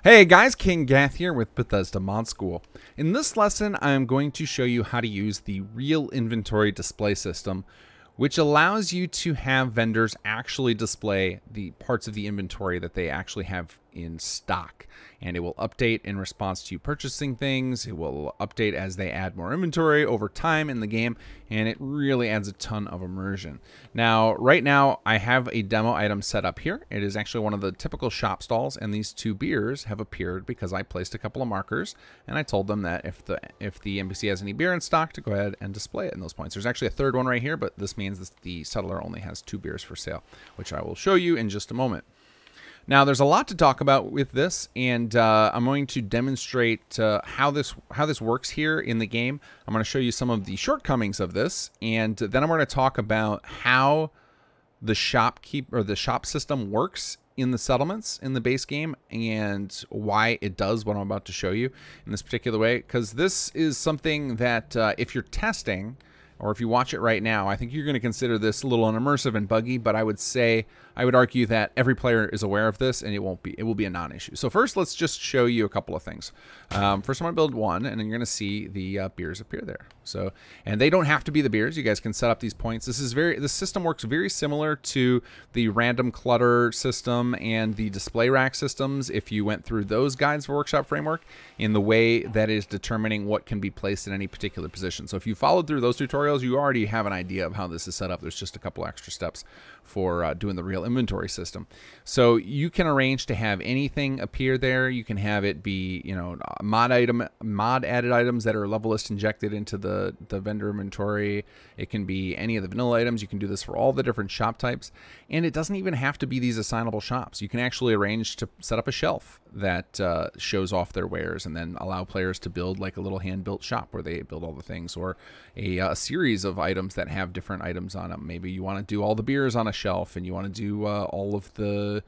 Hey guys, kinggath here with Bethesda Mod School. In this lesson, I am going to show you how to use the real inventory display system, which allows you to have vendors actually display the parts of the inventory that they actually have in stock. And it will update in response to you purchasing things. It will update as they add more inventory over time in the game, and it really adds a ton of immersion. Now, right now, I have a demo item set up here. It is actually one of the typical shop stalls, and these two beers have appeared because I placed a couple of markers, and I told them that if the NPC has any beer in stock, to go ahead and display it in those points. There's actually a third one right here, but this means the settler only has 2 beers for sale, which I will show you in just a moment. Now, there's a lot to talk about with this, and I'm going to demonstrate how this works here in the game. I'm going to show you some of the shortcomings of this, and then I'm going to talk about how the shop system works in the settlements in the base game, and why it does what I'm about to show you in this particular way. Because this is something that if you're testing, or if you watch it right now, I think you're going to consider this a little unimmersive and buggy, but I would argue that every player is aware of this, and it will be a non-issue. So first, let's just show you a couple of things. First, I'm going to build one, and then you're going to see the beers appear there. So, and they don't have to be the beers. You guys can set up these points. This system works very similar to the random clutter system and the display rack systems, if you went through those guides for Workshop Framework, in the way that is determining what can be placed in any particular position. So if you followed through those tutorials, you already have an idea of how this is set up. There's just a couple extra steps for doing the real inventory system. So you can arrange to have anything appear there. You can have it be, you know, mod added items that are level list injected into the vendor inventory. It can be any of the vanilla items. You can do this for all the different shop types, and it doesn't even have to be these assignable shops. You can actually arrange to set up a shelf that shows off their wares, and then allow players to build like a little hand-built shop where they build all the things, or a series of items that have different items on them. Maybe you want to do all the beers on a shelf, and you want to do all of the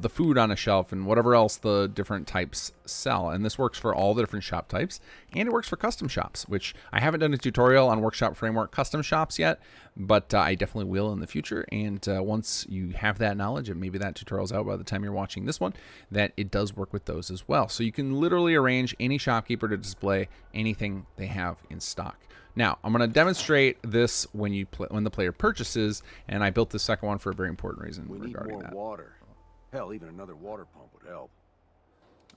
food on a shelf, and whatever else the different types sell. And this works for all the different shop types, and it works for custom shops, which I haven't done a tutorial on Workshop Framework custom shops yet, but I definitely will in the future. And once you have that knowledge, and maybe that tutorial's out by the time you're watching this one, that it does work with those as well. So you can literally arrange any shopkeeper to display anything they have in stock. Now, I'm going to demonstrate this when the player purchases, and I built the second one for a very important reason regarding that. Water. Hell, even another water pump would help.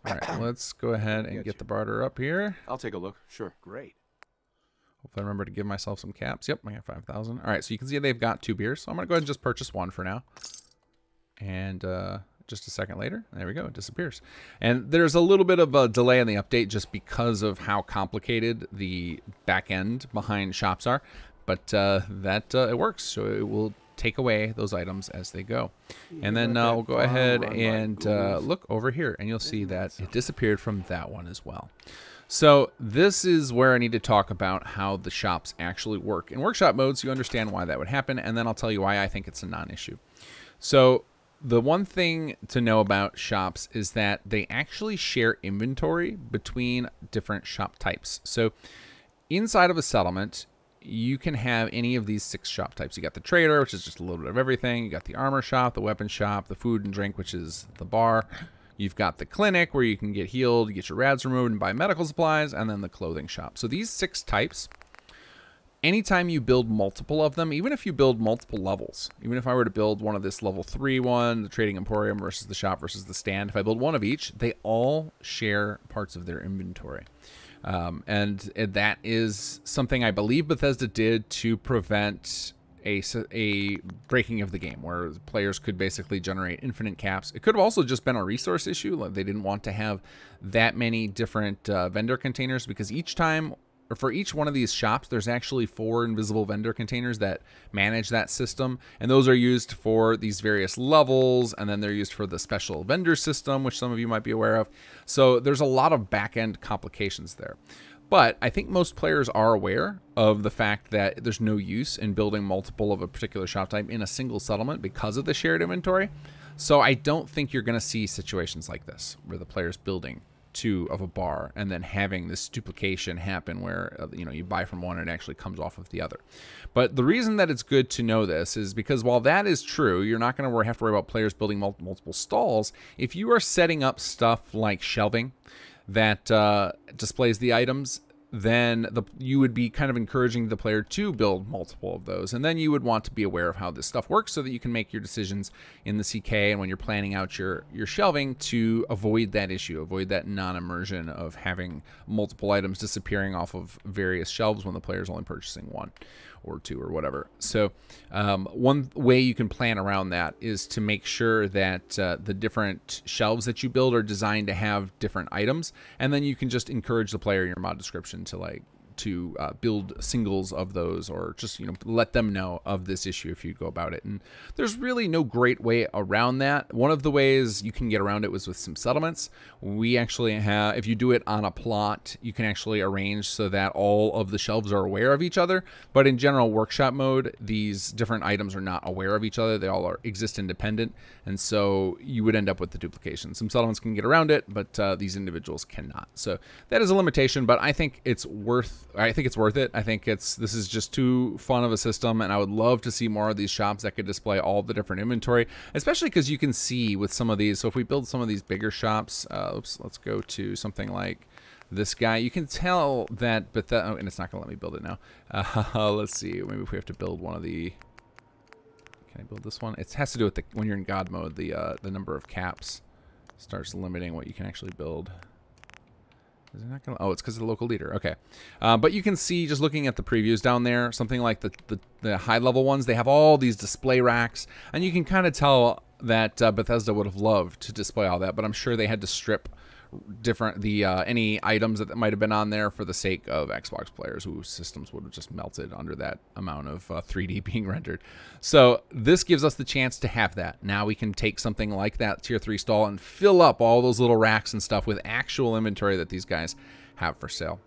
All right, let's go ahead and get the barter up here. I'll take a look. Sure. Great. Hopefully I remember to give myself some caps. Yep, I got 5,000. All right, so you can see they've got 2 beers. So I'm going to go ahead and just purchase one for now. And just a second later, there we go, it disappears. And there's a little bit of a delay in the update just because of how complicated the back end behind shops are. But it works, so it will take away those items as they go. And then we'll go ahead and look over here, and you'll see that it disappeared from that one as well. So this is where I need to talk about how the shops actually work. In workshop modes, you understand why that would happen, and then I'll tell you why I think it's a non-issue. So the one thing to know about shops is that they actually share inventory between different shop types. So inside of a settlement, you can have any of these 6 shop types. You got the trader, which is just a little bit of everything. You got the armor shop, the weapon shop, the food and drink, which is the bar. You've got the clinic, where you can get healed, get your rads removed, and buy medical supplies, and then the clothing shop. So these 6 types, anytime you build multiple of them, even if you build multiple levels, even if I were to build one of this level 3 one, the trading emporium versus the shop versus the stand, if I build one of each, they all share parts of their inventory. And that is something I believe Bethesda did to prevent a breaking of the game, where players could basically generate infinite caps. It could have also just been a resource issue. Like, they didn't want to have that many different vendor containers, because each time, or for each one of these shops, there's actually 4 invisible vendor containers that manage that system, and those are used for these various levels, and then they're used for the special vendor system, which some of you might be aware of. So there's a lot of back-end complications there. But I think most players are aware of the fact that there's no use in building multiple of a particular shop type in a single settlement because of the shared inventory. So I don't think you're going to see situations like this, where the player's building 2 of a bar and then having this duplication happen where you know, you buy from one and it actually comes off of the other. But the reason that it's good to know this is because while that is true, you're not going to have to worry about players building multiple stalls. If you are setting up stuff like shelving that displays the items, then you would be kind of encouraging the player to build multiple of those. And then you would want to be aware of how this stuff works so that you can make your decisions in the CK and when you're planning out your shelving to avoid that issue, avoid that non-immersion of having multiple items disappearing off of various shelves when the player's only purchasing 1 or 2 or whatever. So one way you can plan around that is to make sure that the different shelves that you build are designed to have different items, and then you can just encourage the player in your mod description to build singles of those, or just, you know, let them know of this issue if you go about it. And there's really no great way around that. One of the ways you can get around it was with some settlements. We actually have, if you do it on a plot, you can actually arrange so that all of the shelves are aware of each other. But in general workshop mode, these different items are not aware of each other. They all exist independent, and so you would end up with the duplication. Some settlements can get around it, but these individuals cannot. So that is a limitation, but I think it's worth it. I think this is just too fun of a system, and I would love to see more of these shops that could display all the different inventory, especially because you can see with some of these. So if we build some of these bigger shops, let's go to something like this guy. You can tell that Bethesda, and it's not going to let me build it now. Let's see. Maybe if we have to build one of the. Can I build this one? It has to do with when you're in God mode. The number of caps starts limiting what you can actually build. Is it not gonna? Oh, it's because of the local leader. Okay, but you can see just looking at the previews down there, something like the high level ones, they have all these display racks, and you can kind of tell that Bethesda would have loved to display all that, but I'm sure they had to strip any items that might have been on there for the sake of Xbox players whose systems would have just melted under that amount of 3D being rendered. So this gives us the chance to have that. Now we can take something like that tier 3 stall and fill up all those little racks and stuff with actual inventory that these guys have for sale.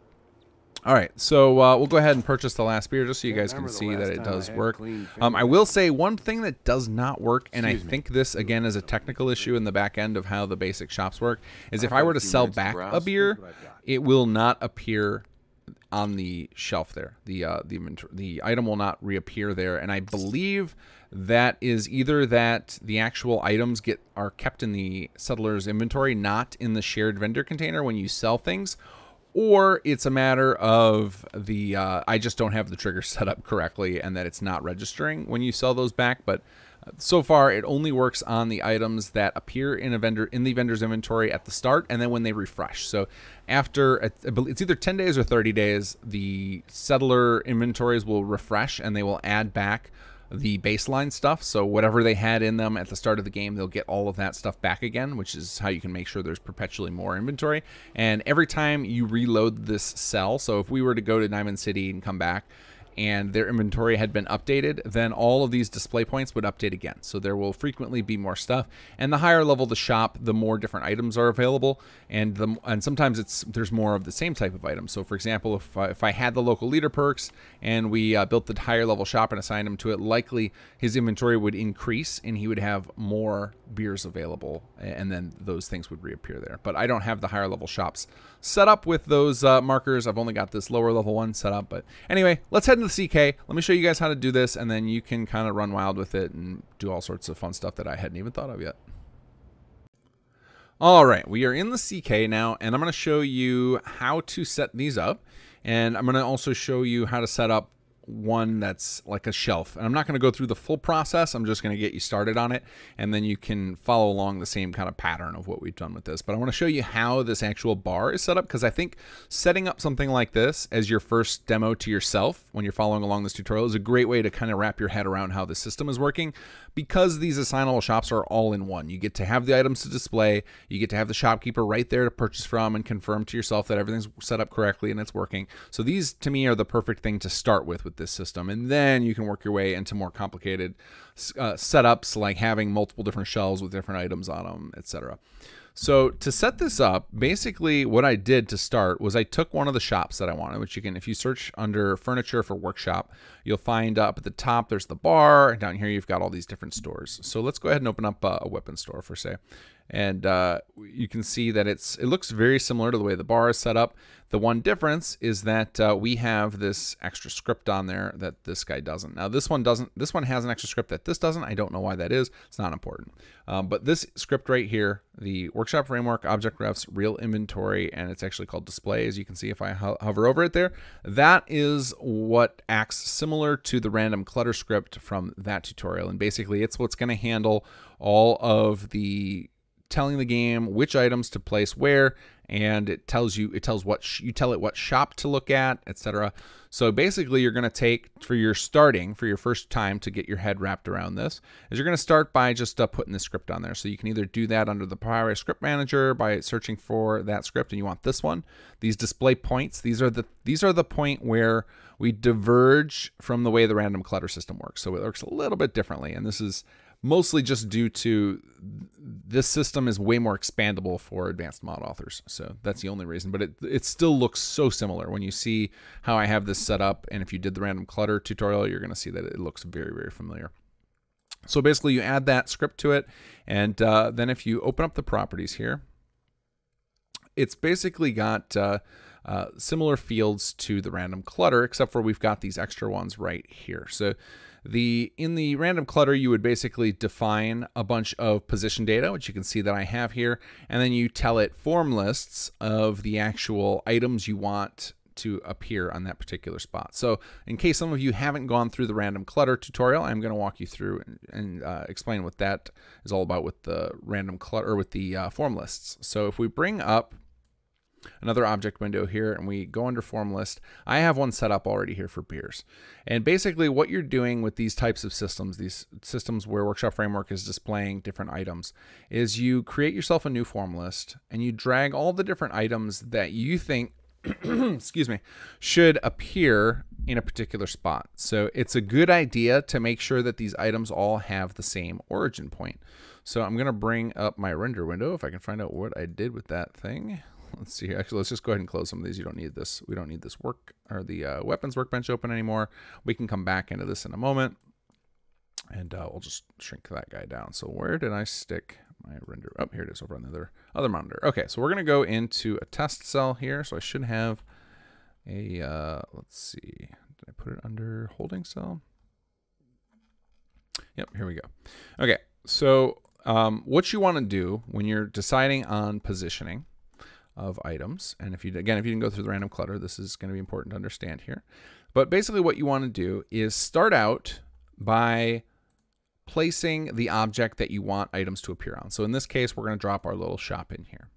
All right, so we'll go ahead and purchase the last beer just so you guys can see that it does work. I will say one thing that does not work, and I think this, again, is a technical issue in the back end of how the basic shops work, is if I were to sell back a beer, it will not appear on the shelf there. The item will not reappear there, and I believe that is either that the actual items are kept in the settler's inventory, not in the shared vendor container when you sell things, or it's a matter of I just don't have the trigger set up correctly and that it's not registering when you sell those back. But so far, it only works on the items that appear in the vendor's inventory at the start and then when they refresh. So after, it's either 10 days or 30 days, the settler inventories will refresh and they will add back the baseline stuff. So whatever they had in them at the start of the game, they'll get all of that stuff back again, which is how you can make sure there's perpetually more inventory. And every time you reload this cell, so if we were to go to Diamond City and come back and their inventory had been updated, then all of these display points would update again. So there will frequently be more stuff. And the higher level the shop, the more different items are available. And sometimes there's more of the same type of item. So for example, if I had the local leader perks and we built the higher level shop and assigned him to it, likely his inventory would increase and he would have more beers available. And then those things would reappear there. But I don't have the higher level shops set up with those markers. I've only got this lower level one set up. But anyway, let's head into the CK. Let me show you guys how to do this, and then you can kind of run wild with it and do all sorts of fun stuff that I hadn't even thought of yet. All right, we are in the CK now, and I'm going to show you how to set these up, and I'm going to also show you how to set up one that's like a shelf. And I'm not going to go through the full process. I'm just going to get you started on it, and then you can follow along the same kind of pattern of what we've done with this. But I want to show you how this actual bar is set up, because I think setting up something like this as your first demo to yourself when you're following along this tutorial is a great way to kind of wrap your head around how the system is working, because these assignable shops are all in one. You get to have the items to display, you get to have the shopkeeper right there to purchase from and confirm to yourself that everything's set up correctly and it's working. So these, to me, are the perfect thing to start with this system, and then you can work your way into more complicated setups, like having multiple different shelves with different items on them, etc. So to set this up, basically what I did to start was I took one of the shops that I wanted, which you can, if you search under furniture for workshop, you'll find up at the top, there's the bar. Down here, you've got all these different stores. So let's go ahead and open up a weapon store for say. And you can see that it looks very similar to the way the bar is set up. The one difference is that we have this extra script on there that this guy doesn't. Now this one doesn't. This one has an extra script that this doesn't. I don't know why that is. It's not important. But this script right here, the workshop framework, object refs, real inventory, and it's actually called display. As you can see if I hover over it there, that is what acts similar to the random clutter script from that tutorial. And basically it's what's going to handle all of the telling the game which items to place where, and it tells what you tell it what shop to look at, etc. So basically you're going to take, for your first time to get your head wrapped around this, is you're going to start by just putting the script on there. So you can either do that under the Power Script Manager by searching for that script, and you want this one. These display points, these are the point where we diverge from the way the random clutter system works. So it works a little bit differently, and this is mostly just due to this system is way more expandable for advanced mod authors. So that's the only reason, but it still looks so similar when you see how I have this set up. And if you did the random clutter tutorial, you're going to see that it looks very, very familiar. So basically you add that script to it. And then if you open up the properties here, it's basically got similar fields to the random clutter, except for we've got these extra ones right here. So in the random clutter, you would basically define a bunch of position data, which you can see that I have here, and then you tell it form lists of the actual items you want to appear on that particular spot. So in case some of you haven't gone through the random clutter tutorial, I'm going to walk you through and explain what that is all about with the random clutter, or with the form lists. So if we bring up another object window here and we go under form list, I have one set up already here for beers. And basically what you're doing with these types of systems, these systems where Workshop Framework is displaying different items, is you create yourself a new form list and you drag all the different items that you think excuse me, should appear in a particular spot. So it's a good idea to make sure that these items all have the same origin point. So I'm going to bring up my render window if I can find out what I did with that thing. Let's see here. Actually, let's just go ahead and close some of these. You don't need this. We don't need this weapons workbench open anymore. We can come back into this in a moment, and we'll just shrink that guy down. So where did I stick my render? Oh, here it is over on the other monitor. Okay, so we're gonna go into a test cell here. So I should have a let's see. Did I put it under holding cell? Yep, here we go. Okay, so what you want to do when you're deciding on positioning of items, and if you didn't go through the random clutter, this is going to be important to understand here. But basically what you want to do is start out by placing the object that you want items to appear on. So in this case, we're going to drop our little shop in here.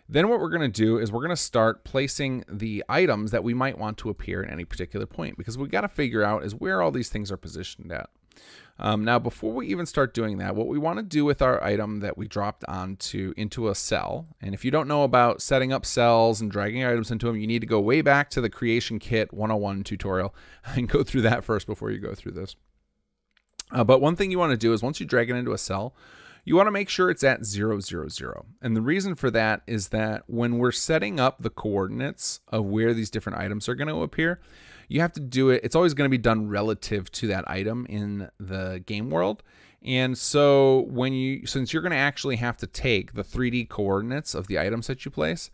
Then what we're going to do is we're going to start placing the items that we might want to appear at any particular point, because we got to figure out is where all these things are positioned at. Now, before we even start doing that, what we want to do with our item that we dropped into a cell, and if you don't know about setting up cells and dragging items into them, you need to go way back to the Creation Kit 101 tutorial and go through that first before you go through this. But one thing you want to do is once you drag it into a cell, you want to make sure it's at 0, 0, 0. And the reason for that is that when we're setting up the coordinates of where these different items are going to appear, you have to do it. It's always going to be done relative to that item in the game world. And so since you're going to actually have to take the 3D coordinates of the items that you place,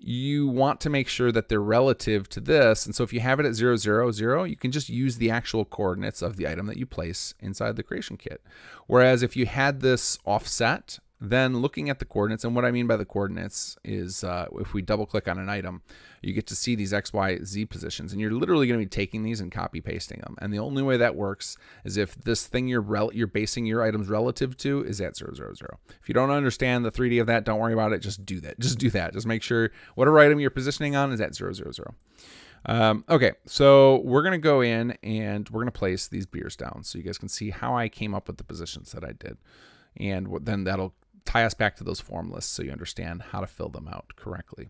you want to make sure that they're relative to this. And so if you have it at 0, 0, 0, you can just use the actual coordinates of the item that you place inside the creation kit. Whereas if you had this offset, then looking at the coordinates, and what I mean by the coordinates is if we double click on an item, you get to see these X, Y, Z positions, and you're literally going to be taking these and copy pasting them. And the only way that works is if this thing you're basing your items relative to is at 0, 0, 0. If you don't understand the 3D of that, don't worry about it. Just do that. Just do that. Just make sure whatever item you're positioning on is at 0, 0, 0. Okay, so we're going to go in and we're going to place these beers down so you guys can see how I came up with the positions that I did. And then that'll tie us back to those form lists so you understand how to fill them out correctly.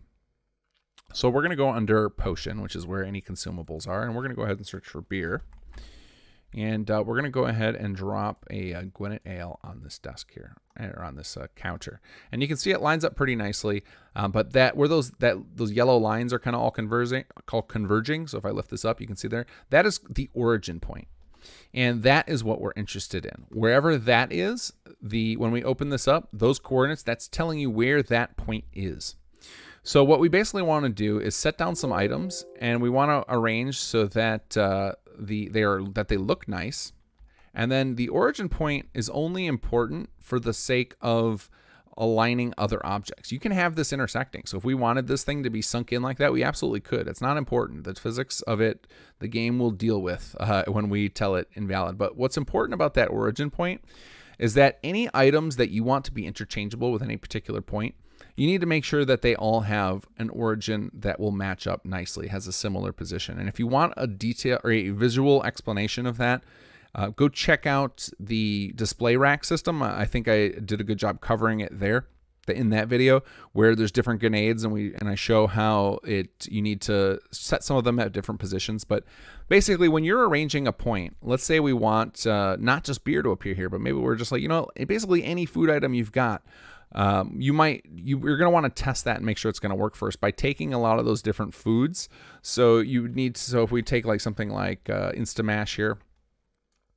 So we're going to go under potion, which is where any consumables are, and we're going to go ahead and search for beer. And we're going to go ahead and drop a Gwinnett Ale on this desk here, or on this counter. And you can see it lines up pretty nicely, but where those yellow lines are kind of all converging. So if I lift this up, you can see there, that is the origin point. And that is what we're interested in. Wherever that is, when we open this up, those coordinates, that's telling you where that point is. So what we basically want to do is set down some items, and we want to arrange so that they look nice. And then the origin point is only important for the sake of aligning other objects. You can have this intersecting. So if we wanted this thing to be sunk in like that, we absolutely could. It's not important. The physics of it, the game will deal with when we tell it invalid. But what's important about that origin point is that any items that you want to be interchangeable with any particular point, you need to make sure that they all have an origin that will match up nicely, has a similar position. And if you want a detail or a visual explanation of that, go check out the display rack system. I think I did a good job covering it there in that video, where there's different grenades, and I show how you need to set some of them at different positions. But basically, when you're arranging a point, let's say we want not just beer to appear here, but maybe we're just like, basically any food item you've got. You're going to want to test that and make sure it's going to work first by taking a lot of those different foods. So if we take like something like Instamash here,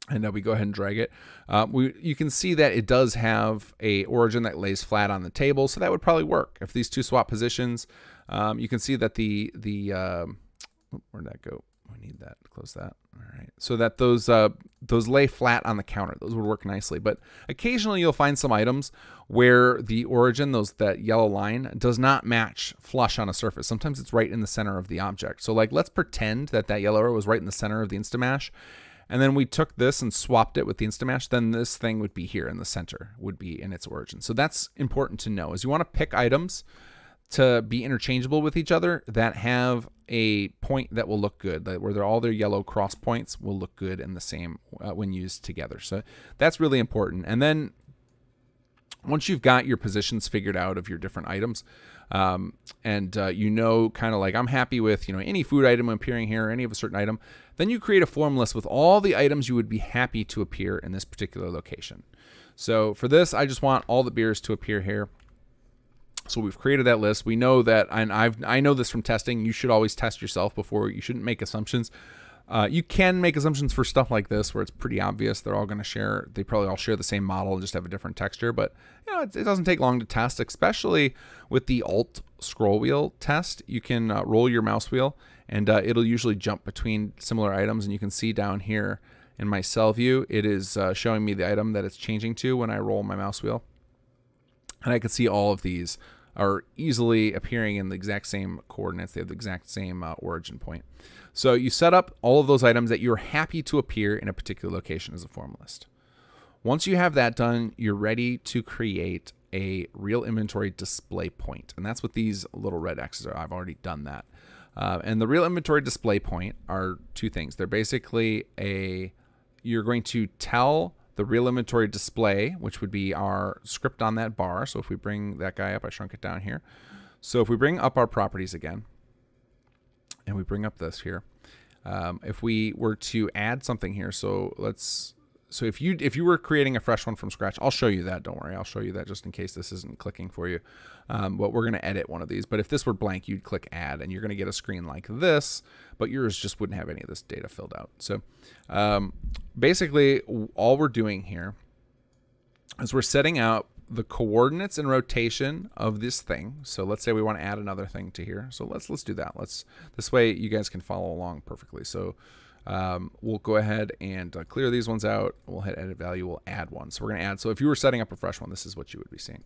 and we go ahead and drag it, you can see that it does have a origin that lays flat on the table. So that would probably work. If these two swap positions, you can see that where'd that go? We need that to close that. All right. So that those lay flat on the counter. Those would work nicely. But occasionally you'll find some items where the origin, that yellow line, does not match flush on a surface. Sometimes it's right in the center of the object. So like, let's pretend that yellow arrow was right in the center of the Instamash, and then we took this and swapped it with the Instamash, then this thing would be here in the center, would be in its origin. So that's important to know, is you want to pick items to be interchangeable with each other that have a point that will look good, where all their yellow cross points will look good in the same when used together. So that's really important. And then once you've got your positions figured out of your different items, kind of like, I'm happy with any food item appearing here, any of a certain item, then you create a form list with all the items you would be happy to appear in this particular location. So for this, I just want all the beers to appear here. So we've created that list. We know that, and I know this from testing, you should always test yourself before. You shouldn't make assumptions. You can make assumptions for stuff like this where it's pretty obvious they're all going to share. They probably all share the same model and just have a different texture. But it doesn't take long to test, especially with the Alt scroll wheel test. You can roll your mouse wheel, and it'll usually jump between similar items. And you can see down here in my cell view, it is showing me the item that it's changing to when I roll my mouse wheel. And I can see all of these are easily appearing in the exact same coordinates. They have the exact same origin point. So you set up all of those items that you're happy to appear in a particular location as a form list. Once you have that done, you're ready to create a real inventory display point. And that's what these little red X's are. I've already done that. And the real inventory display point are two things. They're basically you're going to tell the real inventory display, which would be our script on that bar. So if we bring that guy up, I shrunk it down here. So if we bring up our properties again, and we bring up this here, if we were to add something here, so if you were creating a fresh one from scratch, I'll show you that. Don't worry, I'll show you that just in case this isn't clicking for you. But we're going to edit one of these. But if this were blank, you'd click add, and you're going to get a screen like this, but yours just wouldn't have any of this data filled out. So basically, all we're doing here is we're setting out the coordinates and rotation of this thing. So let's say we want to add another thing to here. So let's do that. This way you guys can follow along perfectly. So we'll go ahead and clear these ones out. We'll hit edit value. We'll add one. So we're going to add. So if you were setting up a fresh one, this is what you would be seeing.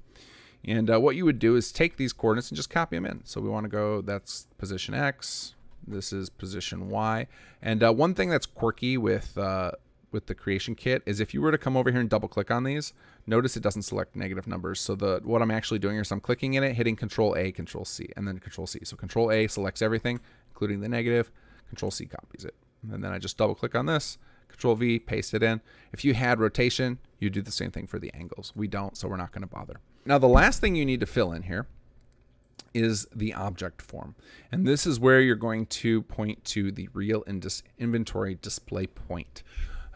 And what you would do is take these coordinates and just copy them in. So we want to go, that's position X. This is position Y. And one thing that's quirky with the creation kit is if you were to come over here and double click on these, notice it doesn't select negative numbers. So what I'm actually doing is I'm clicking in it, hitting Control A, Control C, and then Control C. So Control A selects everything, including the negative. Control C copies it. And then I just double click on this, Control V, paste it in. If you had rotation, you do the same thing for the angles. We don't, so we're not going to bother. Now the last thing you need to fill in here is the object form. And this is where you're going to point to the real inventory display point.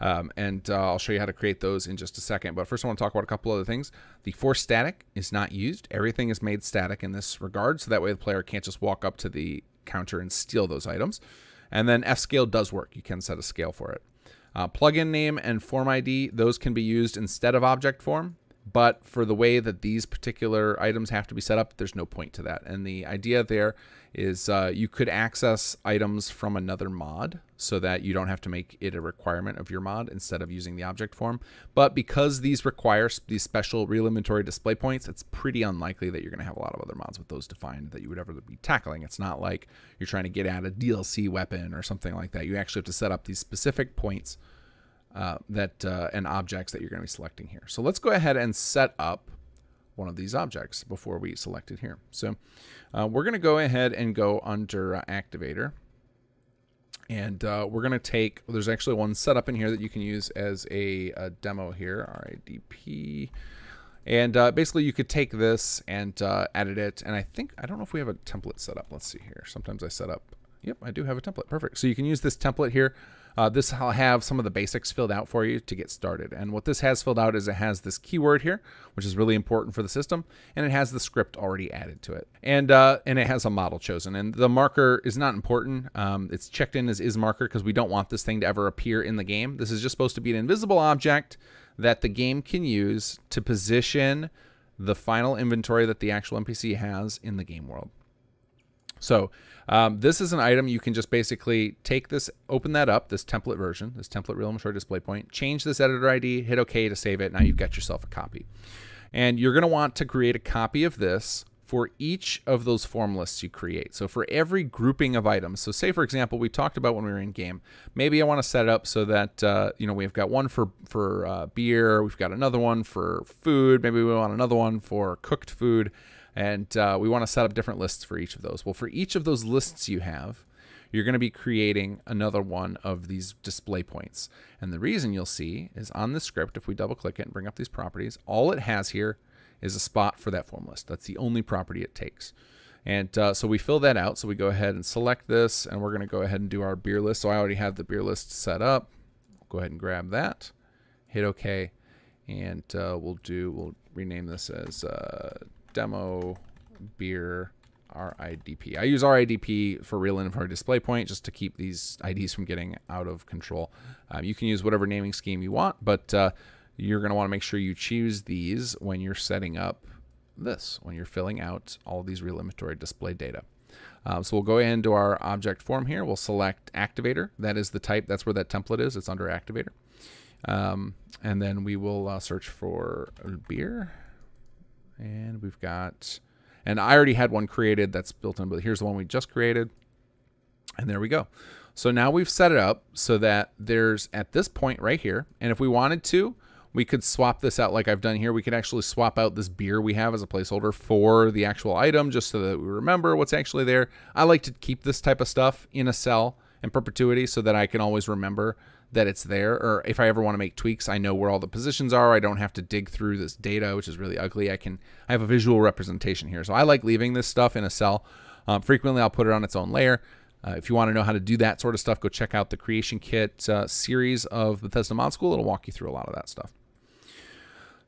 And I'll show you how to create those in just a second. But first I want to talk about a couple other things. The force static is not used. Everything is made static in this regard, so that way the player can't just walk up to the counter and steal those items. And then F-scale does work. You can set a scale for it. Plugin name and form ID, those can be used instead of object form. But for the way that these particular items have to be set up, there's no point to that. And the idea there is you could access items from another mod so that you don't have to make it a requirement of your mod instead of using the object form. But because these require these special real inventory display points, it's pretty unlikely that you're going to have a lot of other mods with those defined that you would ever be tackling. It's not like you're trying to get at a DLC weapon or something like that. You actually have to set up these specific points and objects that you're going to be selecting here. So let's go ahead and set up one of these objects before we select it here. So we're going to go ahead and go under Activator. And we're going to take, there's actually one set up in here that you can use as a demo here, RIDP. And basically you could take this and edit it. And I don't know if we have a template set up. Let's see here. Sometimes I set up, yep, I do have a template. Perfect. So you can use this template here. This will have some of the basics filled out for you to get started. And what this has filled out is it has this keyword here, which is really important for the system, and it has the script already added to it. And it has a model chosen. And the marker is not important. It's checked in as is marker because we don't want this thing to ever appear in the game. This is just supposed to be an invisible object that the game can use to position the final inventory that the actual NPC has in the game world. So this is an item you can just basically take this, open that up, this template version, this template real inventory display point, change this editor ID, hit OK to save it. Now you've got yourself a copy. And you're going to want to create a copy of this for each of those form lists you create. So for every grouping of items, so say for example, we talked about when we were in game, maybe I want to set it up so that, you know, we've got one for beer, we've got another one for food, maybe we want another one for cooked food. And we want to set up different lists for each of those. Well, for each of those lists you have, you're going to be creating another one of these display points. And the reason you'll see is on the script, if we double click it and bring up these properties, all it has here is a spot for that form list. That's the only property it takes. And so we fill that out. So we go ahead and select this, and we're going to go ahead and do our beer list. So I already have the beer list set up. Go ahead and grab that, hit OK, and we'll rename this as demo beer RIDP. I use RIDP for real inventory display point just to keep these IDs from getting out of control. You can use whatever naming scheme you want, but you're going to want to make sure you choose these when you're setting up this, when you're filling out all of these real inventory display data. So we'll go into our object form here. We'll select Activator. That is the type. That's where that template is. It's under Activator. And then we will search for beer. And we've got, and I already had one created that's built in, but here's the one we just created. And there we go. So now we've set it up so that there's at this point right here. And if we wanted to, we could swap this out like I've done here. We could actually swap out this beer we have as a placeholder for the actual item just so that we remember what's actually there. I like to keep this type of stuff in a cell in perpetuity so that I can always remember that it's there, or if I ever want to make tweaks, I know where all the positions are. I don't have to dig through this data, which is really ugly. I have a visual representation here. So I like leaving this stuff in a cell. Frequently, I'll put it on its own layer. If you want to know how to do that sort of stuff, go check out the Creation Kit series of Bethesda Mod School. It'll walk you through a lot of that stuff.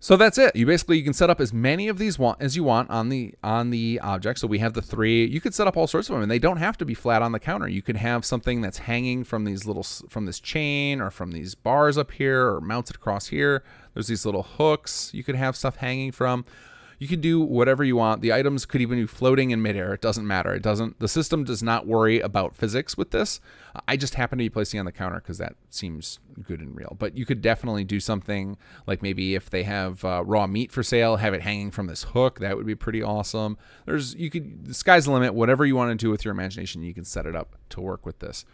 So that's it. You can set up as many of these as you want on the object. So we have the 3. You could set up all sorts of them, and they don't have to be flat on the counter. You could have something that's hanging from this chain or from these bars up here or mounted across here. There's these little hooks you could have stuff hanging from. You could do whatever you want. The items could even be floating in midair. It doesn't matter. The system does not worry about physics with this. I just happen to be placing on the counter because that seems good and real. But you could definitely do something like maybe if they have raw meat for sale, have it hanging from this hook. That would be pretty awesome. The sky's the limit. Whatever you want to do with your imagination, you can set it up to work with this.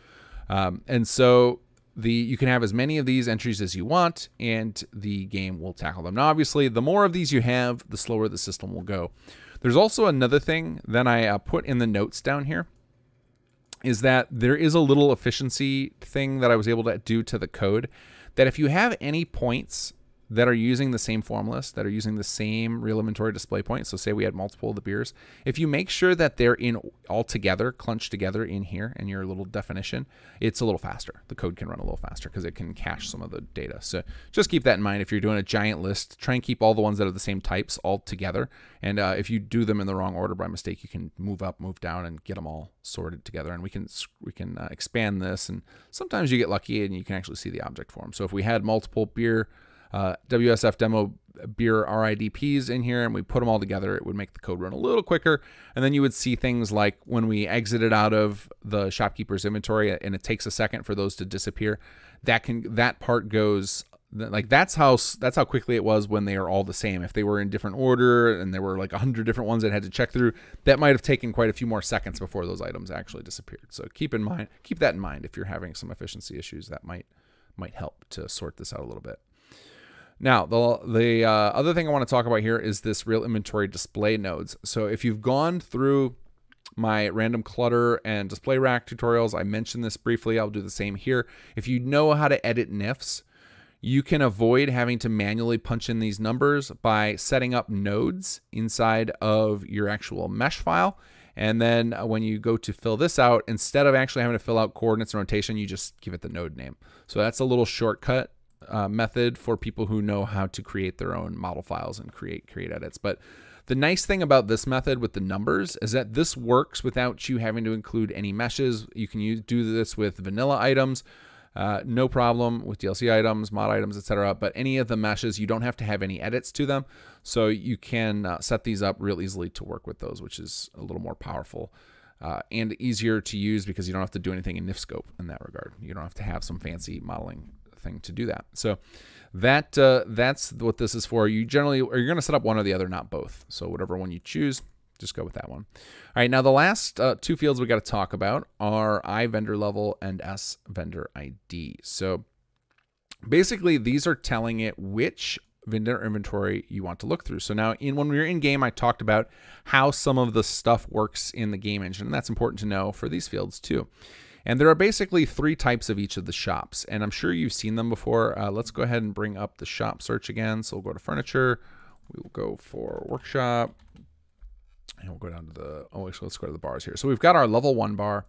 And so you can have as many of these entries as you want, and the game will tackle them. Now, obviously, the more of these you have, the slower the system will go. There's also another thing that I put in the notes down here, is that there is a little efficiency thing that I was able to do to the code, that if you have any points that are using the same form list, that are using the same real inventory display point. So say we had multiple of the beers. If you make sure that they're in all together, clunched together in here in your little definition, it's a little faster. The code can run a little faster because it can cache some of the data. So just keep that in mind. If you're doing a giant list, try and keep all the ones that are the same types all together. And if you do them in the wrong order by mistake, you can move up, move down, and get them all sorted together. And we can expand this. And sometimes you get lucky and you can actually see the object form. So if we had multiple beer WSF demo beer RIDPs in here and we put them all together, it would make the code run a little quicker. And then you would see things like when we exited out of the shopkeeper's inventory and it takes a second for those to disappear, that part goes like that's how quickly it was when they are all the same. If they were in different order and there were like 100 different ones that had to check through, that might have taken quite a few more seconds before those items actually disappeared. So keep that in mind if you're having some efficiency issues. That might help to sort this out a little bit. Now, the other thing I want to talk about here is this real inventory display nodes. So if you've gone through my random clutter and display rack tutorials, I mentioned this briefly. I'll do the same here. If you know how to edit NIFs, you can avoid having to manually punch in these numbers by setting up nodes inside of your actual mesh file. And then when you go to fill this out, instead of actually having to fill out coordinates and rotation, you just give it the node name. So that's a little shortcut method for people who know how to create their own model files and create edits. But the nice thing about this method with the numbers is that this works without you having to include any meshes. You can do this with vanilla items, no problem, with DLC items, mod items, etc. But any of the meshes, you don't have to have any edits to them. So you can set these up real easily to work with those, which is a little more powerful and easier to use because you don't have to do anything in NIF scope in that regard. You don't have to have some fancy modeling thing to do that. So that's what this is for. You're going to set up one or the other, not both. So whatever one you choose, just go with that one. All right, now the last two fields we got to talk about are I vendor level and S vendor ID. So basically these are telling it which vendor inventory you want to look through. So now when we were in game, I talked about how some of the stuff works in the game engine, and that's important to know for these fields too. And there are basically three types of each of the shops, and I'm sure you've seen them before. Let's go ahead and bring up the shop search again. So we'll go to furniture, we will go for workshop, and we'll go down to the, actually let's go to the bars here. So we've got our level 1 bar,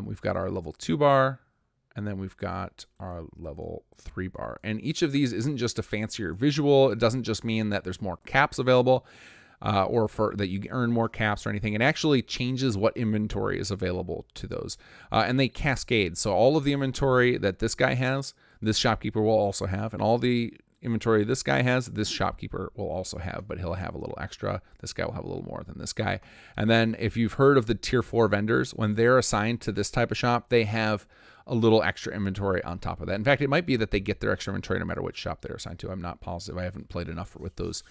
we've got our level 2 bar, and then we've got our level 3 bar. And each of these isn't just a fancier visual. It doesn't just mean that there's more caps available. Or for that you earn more caps or anything. It actually changes what inventory is available to those. And they cascade. So all of the inventory that this guy has, this shopkeeper will also have. And all the inventory this guy has, this shopkeeper will also have. But he'll have a little extra. This guy will have a little more than this guy. And then if you've heard of the tier 4 vendors, when they're assigned to this type of shop, they have a little extra inventory on top of that. In fact, it might be that they get their extra inventory no matter which shop they're assigned to. I'm not positive. I haven't played enough with those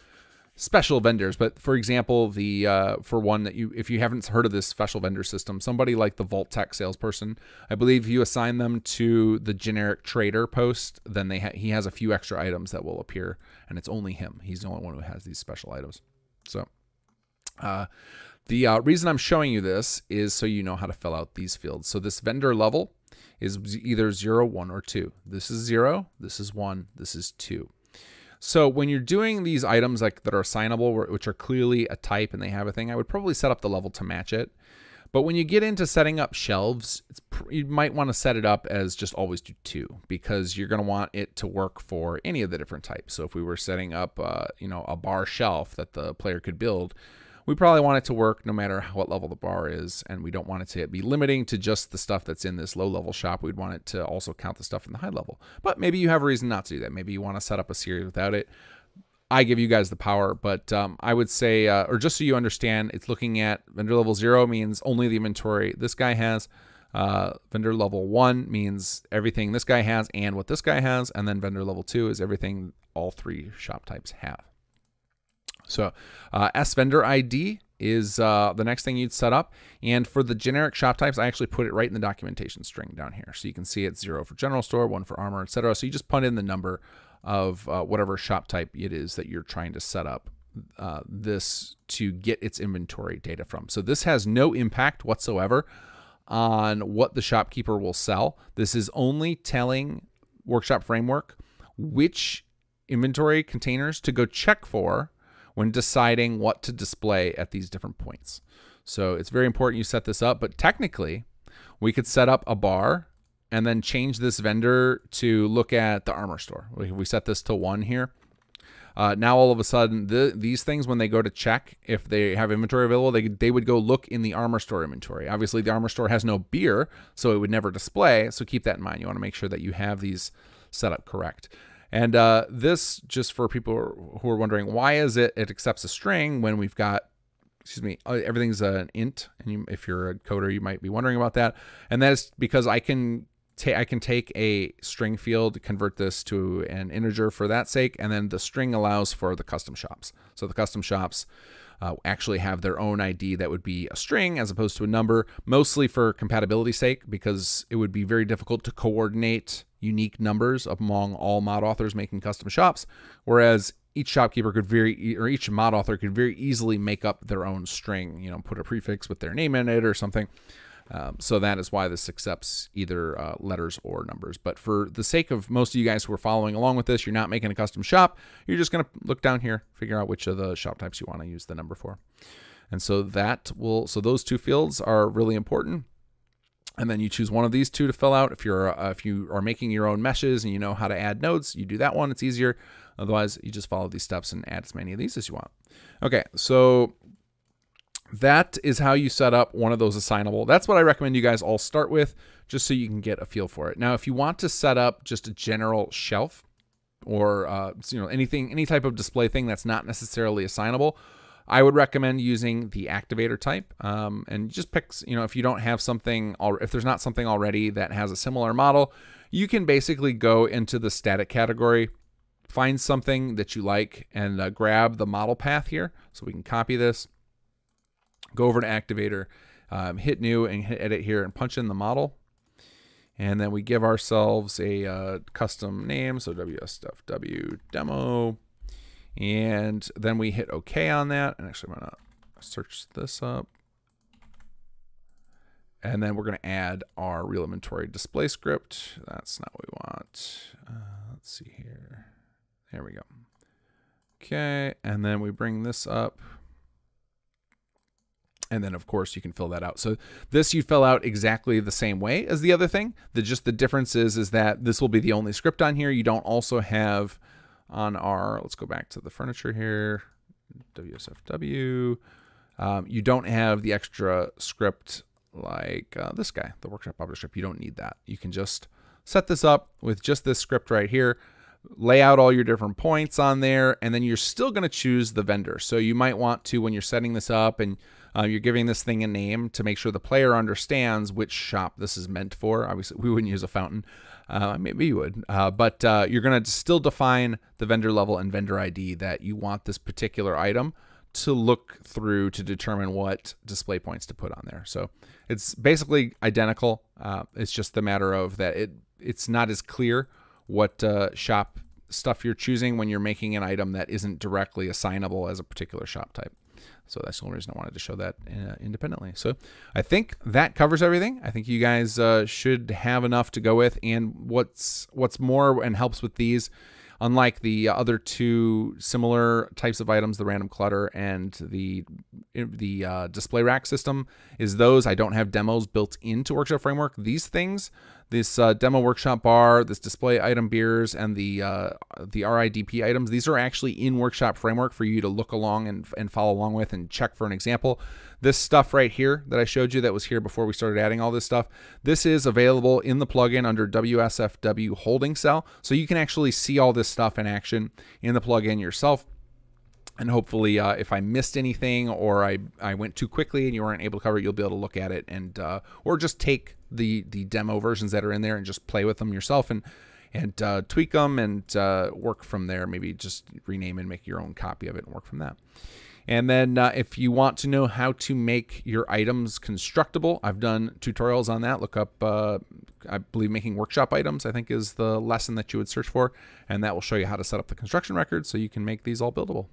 special vendors. But for example, for one that if you haven't heard of this special vendor system, somebody like the Vault Tech salesperson, I believe you assign them to the generic trader post, then he has a few extra items that will appear, and it's only him. He's the only one who has these special items. So the reason I'm showing you this is so you know how to fill out these fields. So this vendor level is either 0, 1, or 2. This is 0, this is 1, this is 2. So when you're doing these items that are assignable, which are clearly a type and they have a thing, I would probably set up the level to match it. But when you get into setting up shelves, you might want to set it up as just always do 2, because you're going to want it to work for any of the different types. So if we were setting up, a bar shelf that the player could build, we probably want it to work no matter what level the bar is, and we don't want it to be limiting to just the stuff that's in this low-level shop. We'd want it to also count the stuff in the high level. But maybe you have a reason not to do that. Maybe you want to set up a series without it. I give you guys the power, but I would say, or just so you understand, it's looking at vendor level 0 means only the inventory this guy has. Vendor level 1 means everything this guy has and what this guy has, and then vendor level 2 is everything all 3 shop types have. So S vendor ID is the next thing you'd set up. And for the generic shop types, I actually put it right in the documentation string down here. So you can see it's 0 for general store, 1 for armor, etc. So you just put in the number of whatever shop type it is that you're trying to set up this to get its inventory data from. So this has no impact whatsoever on what the shopkeeper will sell. This is only telling Workshop Framework which inventory containers to go check for when deciding what to display at these different points. So it's very important you set this up, but technically we could set up a bar and then change this vendor to look at the armor store. We set this to 1 here. Now all of a sudden, these things, when they go to check if they have inventory available, they would go look in the armor store inventory. Obviously, the armor store has no beer, so it would never display. So keep that in mind. You want to make sure that you have these set up correct. And this, just for people who are wondering, why is it accepts a string when we've got, excuse me, everything's an int. And if you're a coder, you might be wondering about that. And that is because I can take a string field, convert this to an integer for that sake, and then the string allows for the custom shops. So the custom shops actually have their own ID that would be a string as opposed to a number, mostly for compatibility sake, because it would be very difficult to coordinate unique numbers among all mod authors making custom shops, whereas each shopkeeper could each mod author could very easily make up their own string, you know, put a prefix with their name in it or something. So that is why this accepts either letters or numbers. But for the sake of most of you guys who are following along with this, you're not making a custom shop. You're just going to look down here, figure out which of the shop types you want to use the number for. And so so those 2 fields are really important. And then you choose one of these 2 to fill out. If you are making your own meshes and you know how to add nodes, you do that one. It's easier. Otherwise, you just follow these steps and add as many of these as you want. Okay, so that is how you set up one of those assignable. That's what I recommend you guys all start with, just so you can get a feel for it. Now, if you want to set up just a general shelf or you know, any type of display thing that's not necessarily assignable, I would recommend using the activator type. And just pick, you know, if you don't have something, if there's not something already that has a similar model, you can basically go into the static category, find something that you like, and grab the model path here. So we can copy this. Go over to activator, hit new and hit edit here and punch in the model. And then we give ourselves a custom name. So WSFW demo. And then we hit OK on that. And actually, I'm going to search this up. And then we're going to add our real inventory display script. That's not what we want. Let's see here. There we go. Okay. And then we bring this up. And then, of course, you can fill that out. So this you fill out exactly the same way as the other thing. Just the difference is that this will be the only script on here. You don't also have on our, let's go back to the furniture here, WSFW. You don't have the extra script like this guy, the workshop object script. You don't need that. You can just set this up with just this script right here, lay out all your different points on there, and then you're still going to choose the vendor. So you might want to, when you're setting this up and you're giving this thing a name, to make sure the player understands which shop this is meant for. Obviously, we wouldn't use a fountain. Maybe you would. But you're going to still define the vendor level and vendor ID that you want this particular item to look through to determine what display points to put on there. So it's basically identical. It's just the matter of that it's not as clear what shop stuff you're choosing when you're making an item that isn't directly assignable as a particular shop type. So that's the only reason I wanted to show that independently. So I think that covers everything. I think you guys should have enough to go with. And what's more and helps with these, unlike the other 2 similar types of items, the random clutter and the display rack system, is those I don't have demos built into Workshop Framework. These things, this demo workshop bar, this display item beers, and the RIDP items, these are actually in Workshop Framework for you to look along and follow along with and check for an example. This stuff right here that I showed you that was here before we started adding all this stuff, this is available in the plugin under WSFW holding cell. So you can actually see all this stuff in action in the plugin yourself. And hopefully, if I missed anything or I went too quickly and you weren't able to cover it, you'll be able to look at it and or just take the demo versions that are in there and just play with them yourself and tweak them and work from there. Maybe just rename and make your own copy of it and work from that. And then if you want to know how to make your items constructible, I've done tutorials on that. Look up, I believe, making workshop items, I think, is the lesson that you would search for. And that will show you how to set up the construction record so you can make these all buildable.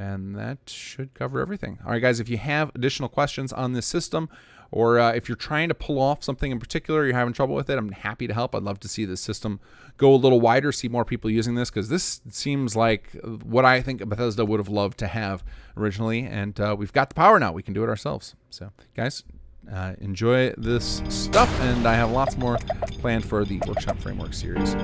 And that should cover everything. All right, guys, if you have additional questions on this system, or if you're trying to pull off something in particular, you're having trouble with it, I'm happy to help. I'd love to see this system go a little wider, see more people using this, because this seems like what I think Bethesda would have loved to have originally, and we've got the power now. We can do it ourselves. So, guys, enjoy this stuff, and I have lots more planned for the Workshop Framework series.